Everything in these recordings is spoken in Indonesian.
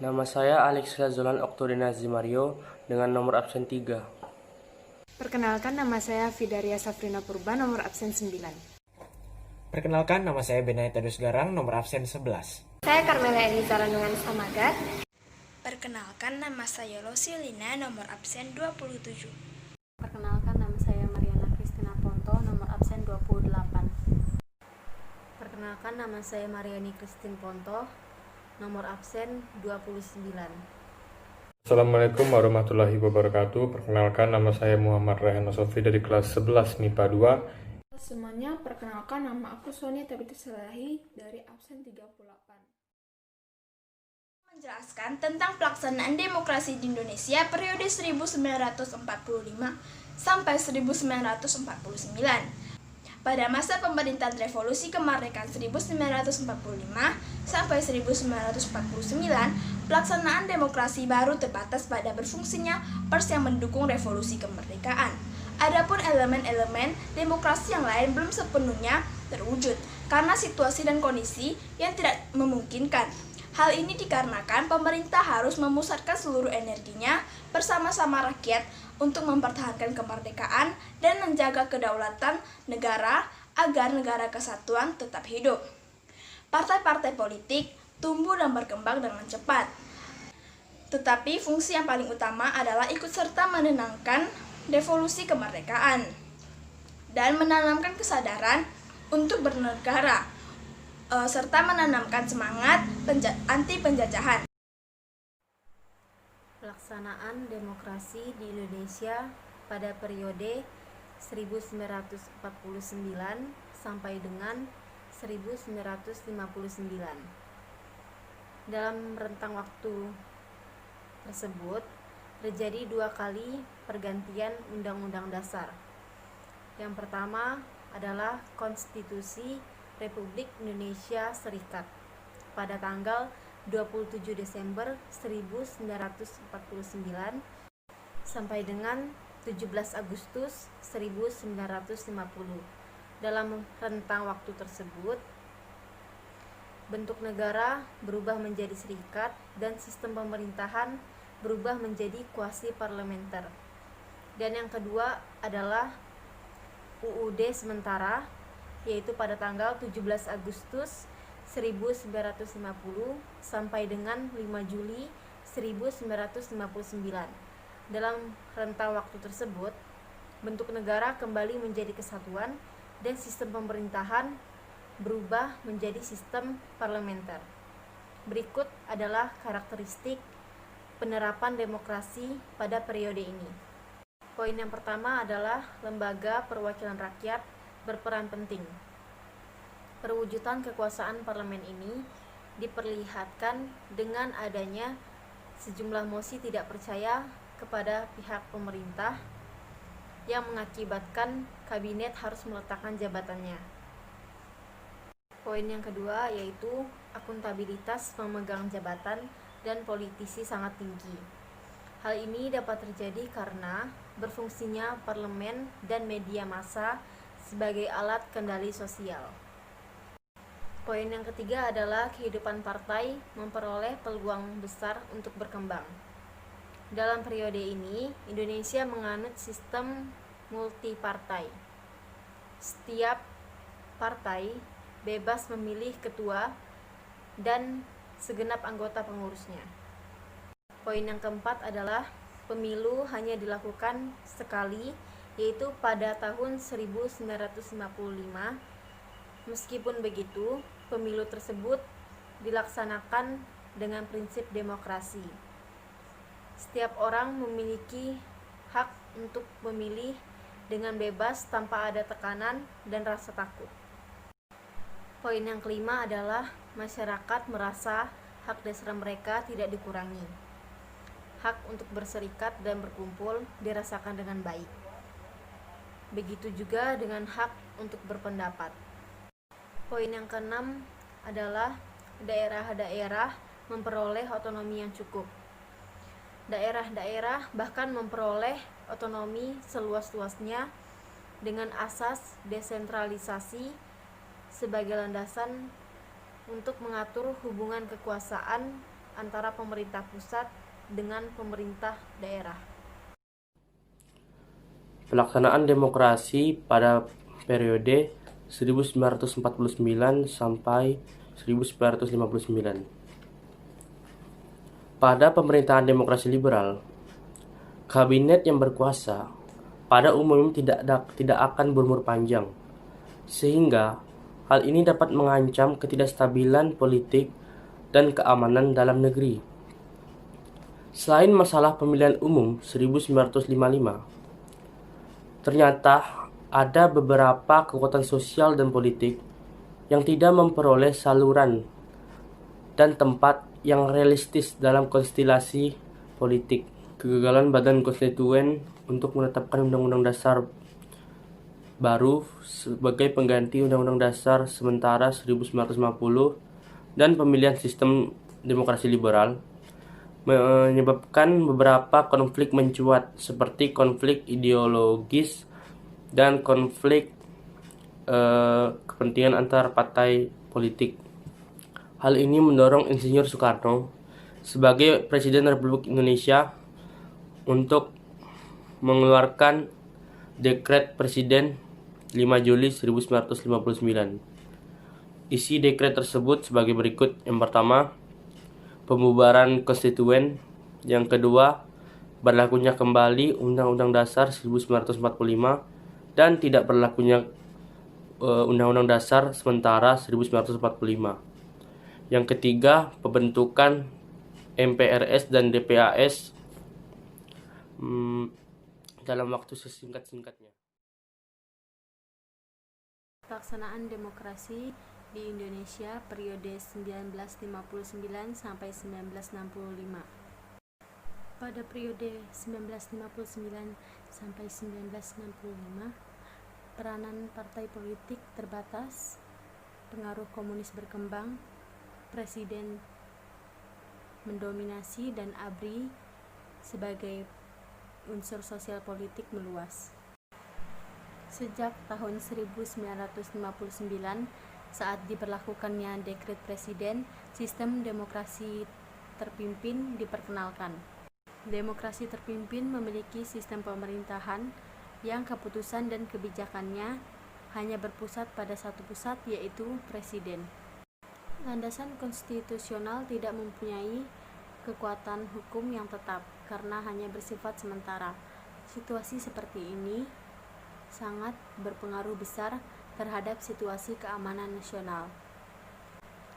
Nama saya Alexia Zolan Oktorina Zimario dengan nomor absen 3. Perkenalkan, nama saya Fidaria Safrina Purba, nomor absen 9. Perkenalkan, nama saya Benai Tadus Garang, nomor absen 11. Saya Carmela Elizara dengan Samagat. Perkenalkan, nama saya Losilina, nomor absen 27. Perkenalkan, nama saya Mariana Kristina Ponto, nomor absen 28. Perkenalkan, nama saya Mariani Kristin Ponto, nomor absen 29. Assalamualaikum warahmatullahi wabarakatuh. Perkenalkan, nama saya Muhammad Rayhan Sofi dari kelas 11 MIPA 2. Semuanya, perkenalkan, nama aku Sonia Tabita Selahi dari absen 38. Menjelaskan tentang pelaksanaan demokrasi di Indonesia periode 1945 sampai 1949. Pada masa pemerintahan Revolusi Kemerdekaan 1945 sampai 1949, pelaksanaan demokrasi baru terbatas pada berfungsinya pers yang mendukung revolusi kemerdekaan. Adapun elemen-elemen demokrasi yang lain belum sepenuhnya terwujud karena situasi dan kondisi yang tidak memungkinkan. Hal ini dikarenakan pemerintah harus memusatkan seluruh energinya bersama-sama rakyat untuk mempertahankan kemerdekaan dan menjaga kedaulatan negara agar negara kesatuan tetap hidup. Partai-partai politik tumbuh dan berkembang dengan cepat. Tetapi fungsi yang paling utama adalah ikut serta menenangkan revolusi kemerdekaan dan menanamkan kesadaran untuk bernegara serta menanamkan semangat anti penjajahan. Pelaksanaan demokrasi di Indonesia pada periode 1949 sampai dengan 1959. Dalam rentang waktu tersebut terjadi 2 kali pergantian Undang-Undang Dasar. Yang pertama adalah Konstitusi Republik Indonesia Serikat pada tanggal 27 Desember 1949 sampai dengan 17 Agustus 1950. Dalam rentang waktu tersebut, bentuk negara berubah menjadi serikat dan sistem pemerintahan berubah menjadi kuasi parlementer. Dan yang kedua adalah UUD sementara, yaitu pada tanggal 17 Agustus 1950 sampai dengan 5 Juli 1959. Dalam rentang waktu tersebut, bentuk negara kembali menjadi kesatuan dan sistem pemerintahan berubah menjadi sistem parlementer. Berikut adalah karakteristik penerapan demokrasi pada periode ini. Poin yang pertama adalah lembaga perwakilan rakyat berperan penting. Perwujudan kekuasaan parlemen ini diperlihatkan dengan adanya sejumlah mosi tidak percaya kepada pihak pemerintah yang mengakibatkan kabinet harus meletakkan jabatannya. Poin yang kedua yaitu akuntabilitas pemegang jabatan dan politisi sangat tinggi. Hal ini dapat terjadi karena berfungsinya parlemen dan media massa sebagai alat kendali sosial. Poin yang ketiga adalah kehidupan partai memperoleh peluang besar untuk berkembang. Dalam periode ini, Indonesia menganut sistem multipartai. Setiap partai bebas memilih ketua dan segenap anggota pengurusnya. Poin yang keempat adalah pemilu hanya dilakukan sekali, yaitu pada tahun 1955. Meskipun begitu, pemilu tersebut dilaksanakan dengan prinsip demokrasi. Setiap orang memiliki hak untuk memilih dengan bebas tanpa ada tekanan dan rasa takut. Poin yang kelima adalah masyarakat merasa hak dasar mereka tidak dikurangi. Hak untuk berserikat dan berkumpul dirasakan dengan baik. Begitu juga dengan hak untuk berpendapat. Poin yang keenam adalah daerah-daerah memperoleh otonomi yang cukup. Daerah-daerah bahkan memperoleh otonomi seluas-luasnya dengan asas desentralisasi sebagai landasan untuk mengatur hubungan kekuasaan antara pemerintah pusat dengan pemerintah daerah. Pelaksanaan demokrasi pada periode 1949 sampai 1959. Pada pemerintahan demokrasi liberal, kabinet yang berkuasa pada umumnya tidak akan berumur panjang, sehingga hal ini dapat mengancam ketidakstabilan politik dan keamanan dalam negeri. Selain masalah pemilihan umum 1955, ternyata ada beberapa kekuatan sosial dan politik yang tidak memperoleh saluran dan tempat yang realistis dalam konstelasi politik. Kegagalan Badan Konstituen untuk menetapkan Undang-Undang Dasar baru sebagai pengganti Undang-Undang Dasar sementara 1950 dan pemilihan sistem demokrasi liberal menyebabkan beberapa konflik mencuat, seperti konflik ideologis dan konflik kepentingan antar partai politik. Hal ini mendorong Insinyur Soekarno sebagai Presiden Republik Indonesia untuk mengeluarkan Dekret Presiden 5 Juli 1959. Isi dekret tersebut sebagai berikut. Yang pertama, pembubaran konstituen. Yang kedua, berlakunya kembali Undang-Undang Dasar 1945 dan tidak berlakunya Undang-Undang Dasar sementara 1945. Yang ketiga, pembentukan MPRS dan DPAS dalam waktu sesingkat-singkatnya. Pelaksanaan demokrasi di Indonesia periode 1959 sampai 1965. Pada periode 1959 sampai 1965, peranan partai politik terbatas, pengaruh komunis berkembang, presiden mendominasi dan ABRI sebagai unsur sosial politik meluas. Sejak tahun 1959, saat diberlakukannya dekret presiden, sistem demokrasi terpimpin diperkenalkan. Demokrasi terpimpin memiliki sistem pemerintahan yang keputusan dan kebijakannya hanya berpusat pada satu pusat, yaitu presiden. Landasan konstitusional tidak mempunyai kekuatan hukum yang tetap karena hanya bersifat sementara. Situasi seperti ini sangat berpengaruh besar terhadap situasi keamanan nasional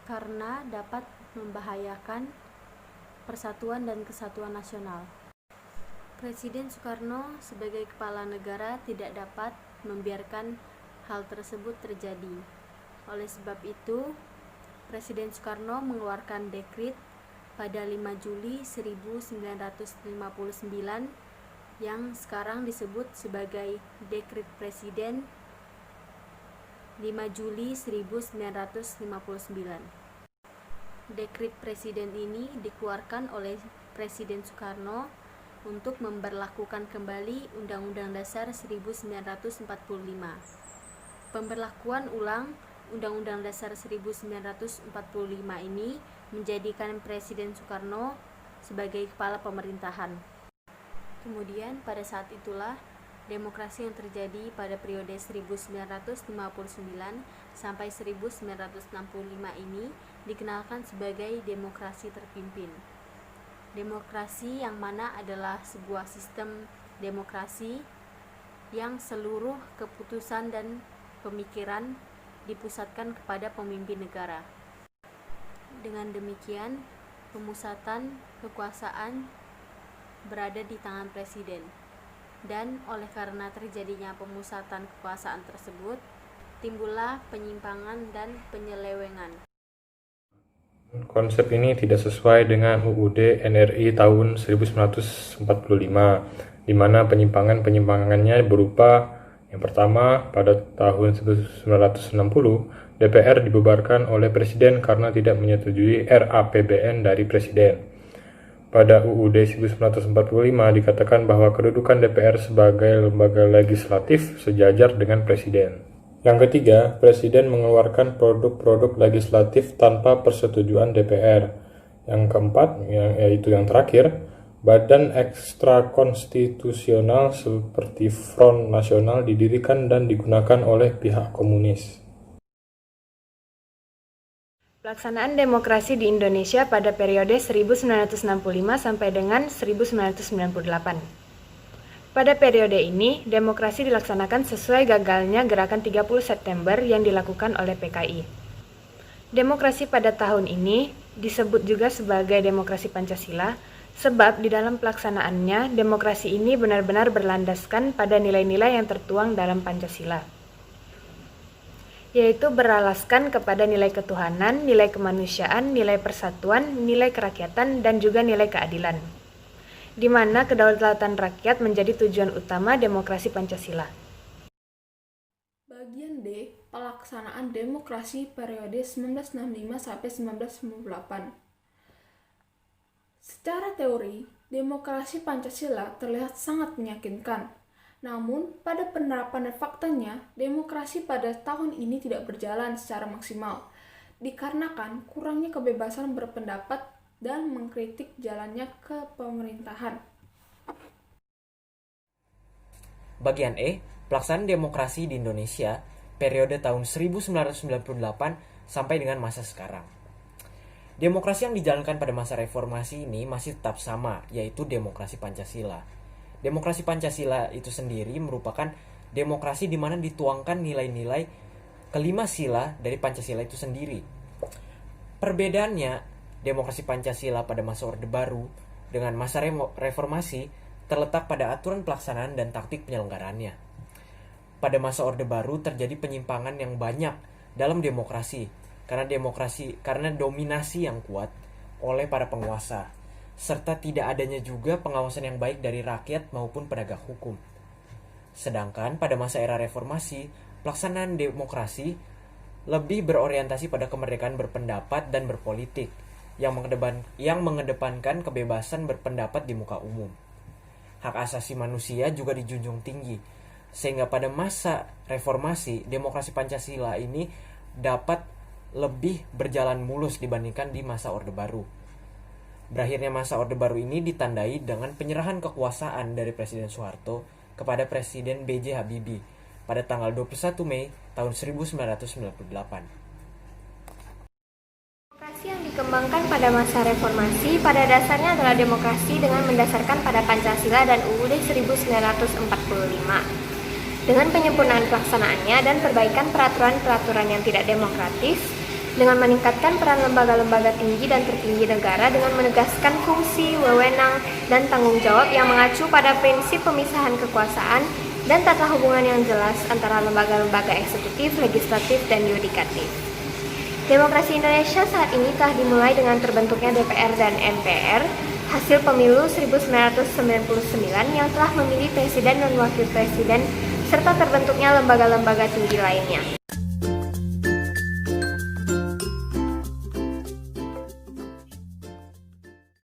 karena dapat membahayakan persatuan dan kesatuan nasional. Presiden Soekarno sebagai kepala negara tidak dapat membiarkan hal tersebut terjadi. Oleh sebab itu, Presiden Soekarno mengeluarkan dekret pada 5 Juli 1959 yang sekarang disebut sebagai Dekret Presiden 5 Juli 1959. Dekret Presiden ini dikeluarkan oleh Presiden Soekarno untuk memberlakukan kembali Undang-Undang Dasar 1945. Pemberlakuan ulang Undang-Undang Dasar 1945 ini menjadikan Presiden Soekarno sebagai kepala pemerintahan. Kemudian pada saat itulah demokrasi yang terjadi pada periode 1959 sampai 1965 ini dikenalkan sebagai demokrasi terpimpin. Demokrasi yang mana adalah sebuah sistem demokrasi yang seluruh keputusan dan pemikiran dipusatkan kepada pemimpin negara. Dengan demikian, pemusatan kekuasaan berada di tangan presiden. Dan oleh karena terjadinya pemusatan kekuasaan tersebut, timbullah penyimpangan dan penyelewengan. Konsep ini tidak sesuai dengan UUD NRI tahun 1945, di mana penyimpangannya berupa: yang pertama, pada tahun 1960, DPR dibubarkan oleh Presiden karena tidak menyetujui RAPBN dari Presiden. Pada UUD 1945 dikatakan bahwa kedudukan DPR sebagai lembaga legislatif sejajar dengan Presiden. Yang ketiga, Presiden mengeluarkan produk-produk legislatif tanpa persetujuan DPR. Yang keempat, yaitu yang terakhir, badan ekstrakonstitusional seperti Front Nasional didirikan dan digunakan oleh pihak komunis. Pelaksanaan demokrasi di Indonesia pada periode 1965 sampai dengan 1998. Pada periode ini, demokrasi dilaksanakan sesuai gagalnya gerakan 30 September yang dilakukan oleh PKI. Demokrasi pada tahun ini disebut juga sebagai demokrasi Pancasila, sebab di dalam pelaksanaannya, demokrasi ini benar-benar berlandaskan pada nilai-nilai yang tertuang dalam Pancasila, yaitu beralaskan kepada nilai ketuhanan, nilai kemanusiaan, nilai persatuan, nilai kerakyatan, dan juga nilai keadilan, di mana kedaulatan rakyat menjadi tujuan utama demokrasi Pancasila. Bagian D, pelaksanaan demokrasi periode 1965 sampai 1998. Secara teori, demokrasi Pancasila terlihat sangat meyakinkan. Namun, pada penerapan dan faktanya, demokrasi pada tahun ini tidak berjalan secara maksimal, dikarenakan kurangnya kebebasan berpendapat dan mengkritik jalannya kepemerintahan. Bagian E, pelaksanaan demokrasi di Indonesia periode tahun 1998 sampai dengan masa sekarang. Demokrasi yang dijalankan pada masa reformasi ini masih tetap sama, yaitu demokrasi Pancasila. Demokrasi Pancasila itu sendiri merupakan demokrasi di mana dituangkan nilai-nilai kelima sila dari Pancasila itu sendiri. Perbedaannya, demokrasi Pancasila pada masa Orde Baru dengan masa reformasi terletak pada aturan pelaksanaan dan taktik penyelenggaraannya. Pada masa Orde Baru terjadi penyimpangan yang banyak dalam demokrasi karena dominasi yang kuat oleh para penguasa, serta tidak adanya juga pengawasan yang baik dari rakyat maupun penegak hukum. Sedangkan pada masa era reformasi, pelaksanaan demokrasi lebih berorientasi pada kemerdekaan berpendapat dan berpolitik yang mengedepankan kebebasan berpendapat di muka umum. Hak asasi manusia juga dijunjung tinggi, sehingga pada masa reformasi, demokrasi Pancasila ini dapat lebih berjalan mulus dibandingkan di masa Orde Baru. Berakhirnya masa Orde Baru ini ditandai dengan penyerahan kekuasaan dari Presiden Soeharto kepada Presiden B.J. Habibie pada tanggal 21 Mei tahun 1998. Demokrasi yang dikembangkan pada masa reformasi pada dasarnya adalah demokrasi dengan mendasarkan pada Pancasila dan UUD 1945. Dengan penyempurnaan pelaksanaannya dan perbaikan peraturan-peraturan yang tidak demokratis, dengan meningkatkan peran lembaga-lembaga tinggi dan tertinggi negara dengan menegaskan fungsi, wewenang, dan tanggung jawab yang mengacu pada prinsip pemisahan kekuasaan dan tata hubungan yang jelas antara lembaga-lembaga eksekutif, legislatif, dan yudikatif. Demokrasi Indonesia saat ini telah dimulai dengan terbentuknya DPR dan MPR, hasil pemilu 1999 yang telah memilih presiden dan wakil presiden, serta terbentuknya lembaga-lembaga tinggi lainnya.